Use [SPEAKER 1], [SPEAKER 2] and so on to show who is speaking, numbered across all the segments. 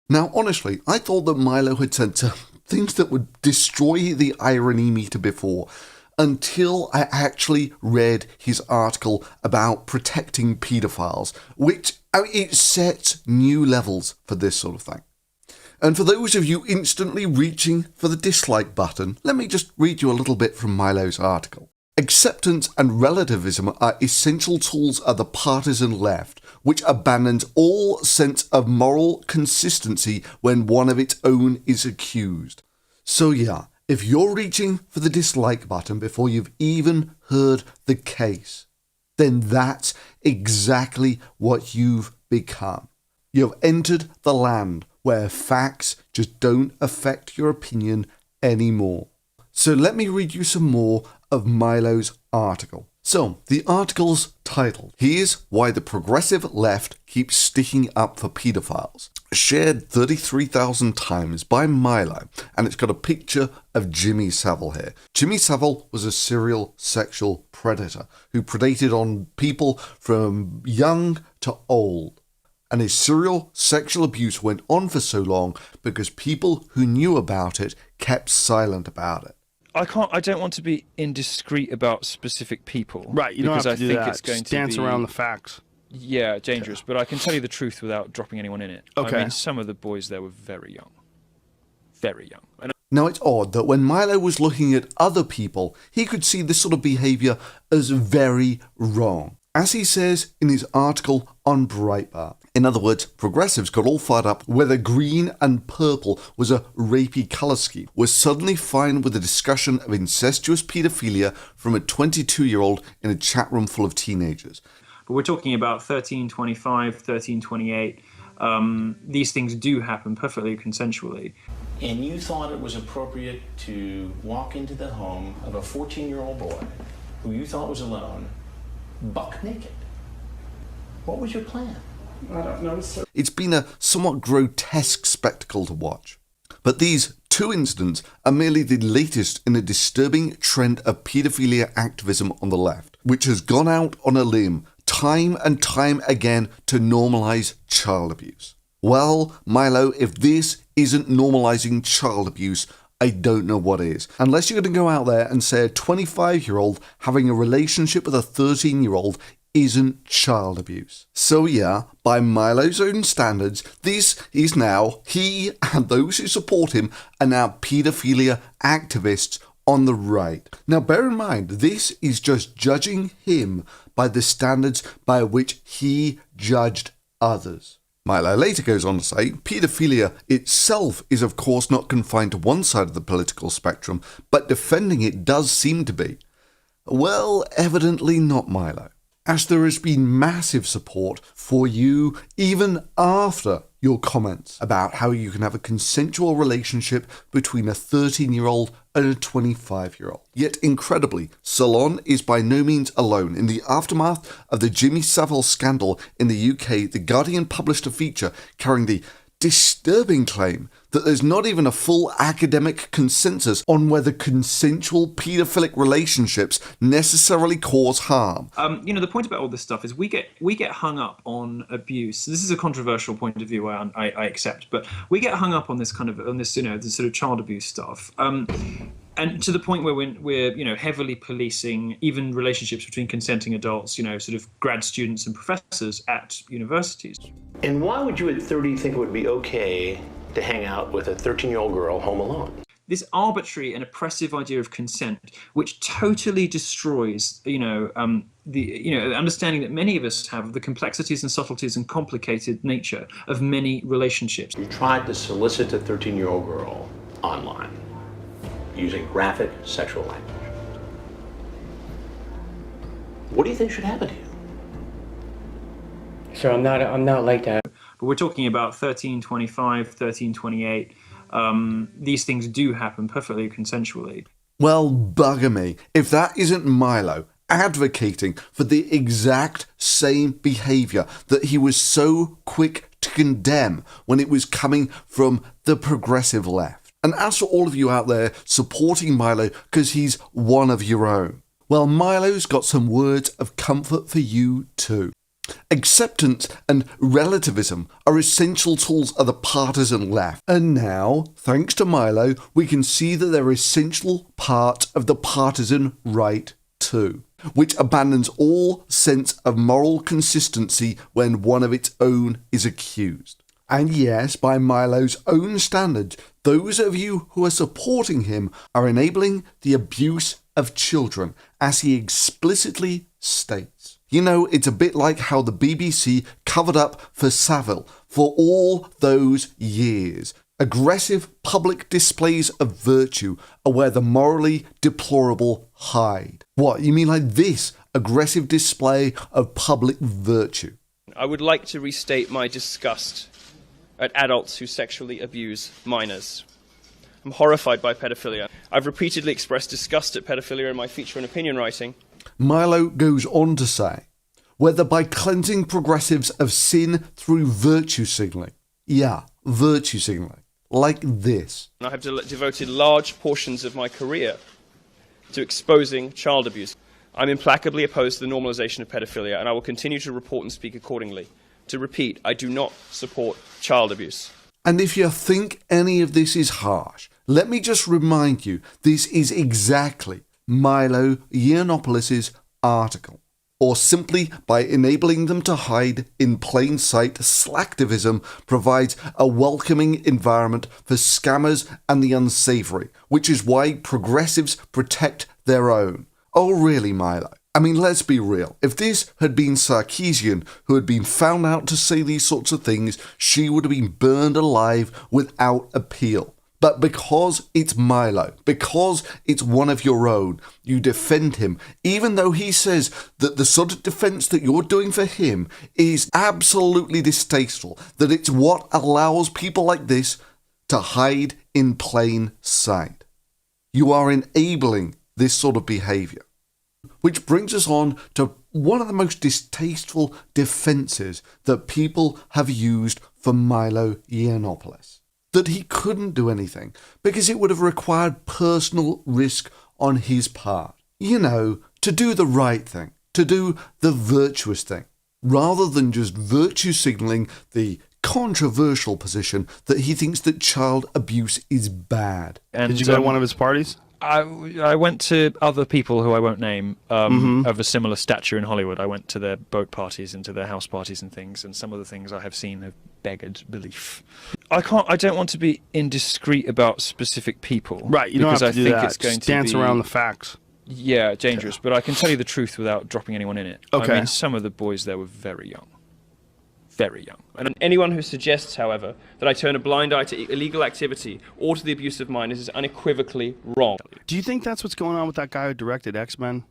[SPEAKER 1] Now, honestly, I thought that Milo had said things that would destroy the irony meter before, until I actually read his article about protecting paedophiles, which it sets new levels for this sort of thing. And for those of you instantly reaching for the dislike button, let me just read you a little bit from Milo's article. Acceptance and relativism are essential tools of the partisan left, which abandons all sense of moral consistency when one of its own is accused. So yeah, if you're reaching for the dislike button before you've even heard the case, then that's exactly what you've become. You've entered the land where facts just don't affect your opinion anymore. So let me read you some more of Milo's article. So, the article's titled, "Here's Why the Progressive Left Keeps Sticking Up for Pedophiles," shared 33,000 times by Milo, and it's got a picture of Jimmy Savile here. Jimmy Savile was a serial sexual predator who predated on people from young to old. And his serial sexual abuse went on for so long because people who knew about it kept silent about it.
[SPEAKER 2] I don't want to be indiscreet about specific people.
[SPEAKER 3] Right, you don't have to do that.
[SPEAKER 2] It's going
[SPEAKER 3] to dance around the facts.
[SPEAKER 2] Yeah, dangerous. But I can tell you the truth without dropping anyone in it.
[SPEAKER 3] Okay.
[SPEAKER 2] I mean, some of the boys there were very young. Very young.
[SPEAKER 1] Now, it's odd that when Milo was looking at other people, he could see this sort of behaviour as very wrong. As he says in his article on Breitbart. In other words, progressives got all fired up whether green and purple was a rapey colour scheme, was suddenly fine with a discussion of incestuous paedophilia from a 22-year-old in a chat room full of teenagers.
[SPEAKER 4] But we're talking about 1325, 1328. These things do happen perfectly consensually.
[SPEAKER 5] And you thought it was appropriate to walk into the home of a 14-year-old boy who you thought was alone, buck naked. What was your plan?
[SPEAKER 6] I don't know, sir.
[SPEAKER 1] It's been a somewhat grotesque spectacle to watch. But these two incidents are merely the latest in a disturbing trend of paedophilia activism on the left, which has gone out on a limb time and time again to normalise child abuse. Well, Milo, if this isn't normalising child abuse, I don't know what is. Unless you're going to go out there and say a 25-year-old having a relationship with a 13-year-old isn't child abuse. So yeah, by Milo's own standards, this is now, he and those who support him are now paedophilia activists on the right. Now bear in mind, this is just judging him by the standards by which he judged others. Milo later goes on to say, paedophilia itself is of course not confined to one side of the political spectrum, but defending it does seem to be. Well, evidently not, Milo, as there has been massive support for you even after your comments about how you can have a consensual relationship between a 13-year-old and a 25-year-old. Yet incredibly, Salon is by no means alone. In the aftermath of the Jimmy Savile scandal in the UK, The Guardian published a feature carrying the disturbing claim that there's not even a full academic consensus on whether consensual paedophilic relationships necessarily cause harm.
[SPEAKER 4] The point about all this stuff is we get hung up on abuse. This is a controversial point of view I accept, but we get hung up on this this sort of child abuse stuff. And to the point where we're heavily policing even relationships between consenting adults, sort of grad students and professors at universities.
[SPEAKER 5] And why would you at 30 think it would be okay to hang out with a 13-year-old girl home alone?
[SPEAKER 4] This arbitrary and oppressive idea of consent, which totally destroys, the understanding that many of us have of the complexities and subtleties and complicated nature of many relationships.
[SPEAKER 5] You tried to solicit a 13-year-old girl online using graphic sexual language. What do you think should happen to you?
[SPEAKER 6] Sir, I'm not like that.
[SPEAKER 4] But we're talking about 1325, 1328. These things do happen perfectly consensually.
[SPEAKER 1] Well, bugger me, if that isn't Milo advocating for the exact same behaviour that he was so quick to condemn when it was coming from the progressive left. And as for all of you out there supporting Milo because he's one of your own, well, Milo's got some words of comfort for you too. Acceptance and relativism are essential tools of the partisan left. And now, thanks to Milo, we can see that they're essential parts of the partisan right too, which abandons all sense of moral consistency when one of its own is accused. And yes, by Milo's own standards, those of you who are supporting him are enabling the abuse of children, as he explicitly states. You know, it's a bit like how the BBC covered up for Savile for all those years. Aggressive public displays of virtue are where the morally deplorable hide. What, you mean like this aggressive display of public virtue?
[SPEAKER 7] I would like to restate my disgust at adults who sexually abuse minors. I'm horrified by pedophilia. I've repeatedly expressed disgust at pedophilia in my feature and opinion writing.
[SPEAKER 1] Milo goes on to say, whether by cleansing progressives of sin through virtue signaling. Yeah, virtue signaling. Like this.
[SPEAKER 7] I have devoted large portions of my career to exposing child abuse. I'm implacably opposed to the normalization of pedophilia, and I will continue to report and speak accordingly. To repeat, I do not support child abuse.
[SPEAKER 1] And if you think any of this is harsh, let me just remind you, this is exactly Milo Yiannopoulos' article. Or simply by enabling them to hide in plain sight, slacktivism provides a welcoming environment for scammers and the unsavory, which is why progressives protect their own. Oh really, Milo? I mean, let's be real. If this had been Sarkeesian, who had been found out to say these sorts of things, she would have been burned alive without appeal. But because it's Milo, because it's one of your own, you defend him, even though he says that the sort of defense that you're doing for him is absolutely distasteful, that it's what allows people like this to hide in plain sight. You are enabling this sort of behavior. Which brings us on to one of the most distasteful defenses that people have used for Milo Yiannopoulos. That he couldn't do anything because it would have required personal risk on his part. You know, to do the right thing, to do the virtuous thing, rather than just virtue signalling the controversial position that he thinks that child abuse is bad.
[SPEAKER 3] And did you go to one of his parties?
[SPEAKER 2] I went to other people who I won't name of a similar stature in Hollywood. I went to their boat parties and to their house parties and things, and some of the things I have seen have beggared belief. I don't want to be indiscreet about specific people.
[SPEAKER 3] Right, you don't have to do that.
[SPEAKER 2] It's going
[SPEAKER 3] just dance around the facts.
[SPEAKER 2] Yeah, dangerous. But I can tell you the truth without dropping anyone in it.
[SPEAKER 3] Okay.
[SPEAKER 2] I mean, some of the boys there were very young. Very young.
[SPEAKER 7] And anyone who suggests, however, that I turn a blind eye to illegal activity or to the abuse of minors is unequivocally wrong.
[SPEAKER 3] Do you think that's what's going on with that guy who directed X-Men?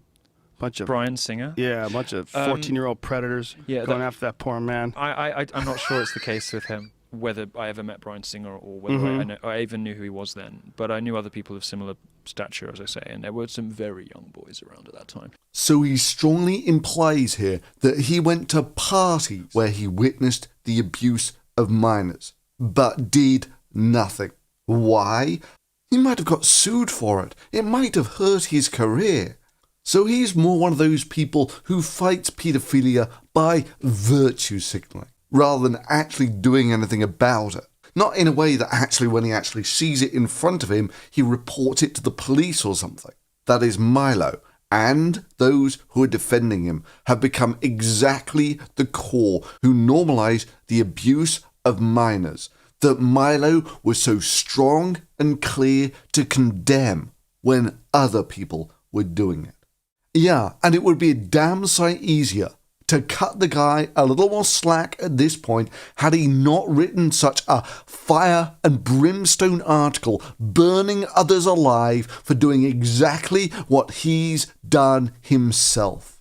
[SPEAKER 3] Bunch of
[SPEAKER 2] Bryan Singer?
[SPEAKER 3] Yeah, a bunch of 14-year-old predators going after that poor man.
[SPEAKER 2] I'm not sure it's the case with him, whether I ever met Bryan Singer or whether I even knew who he was then. But I knew other people of similar stature, as I say, and there were some very young boys around at that time.
[SPEAKER 1] So he strongly implies here that he went to parties where he witnessed the abuse of minors, but did nothing. Why? He might have got sued for it. It might have hurt his career. So he's more one of those people who fights paedophilia by virtue signalling, rather than actually doing anything about it. Not in a way that actually when he actually sees it in front of him, he reports it to the police or something. That is Milo, and those who are defending him have become exactly the core who normalize the abuse of minors that Milo was so strong and clear to condemn when other people were doing it. Yeah, and it would be a damn sight easier to cut the guy a little more slack at this point had he not written such a fire and brimstone article burning others alive for doing exactly what he's done himself.